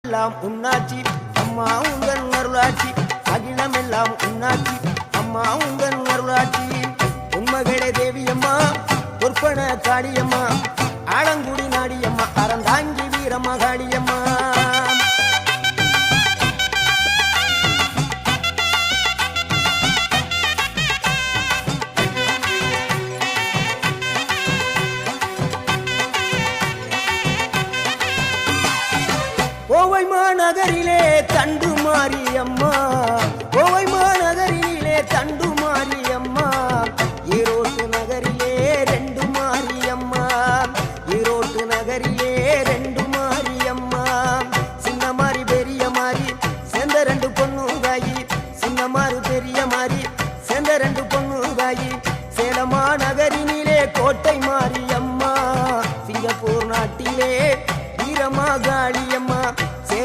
எல்லாம் உன்னாட்சி அம்மா உங்கள் அருளாட்சி அகிலம் எல்லாம் உன்னாட்சி அம்மா உங்கள் அருளாட்சி உண்மகளே தேவியம்மா பொற்பன காளியம்மா ஆலங்குடி நாடியம்மா அறந்தாங்கி வீரம்மா காளியம்மா கோவை மாநகரிலே தண்டு மாரியம்மா கோவை மாநகரிலே தண்டு மாரியம்மா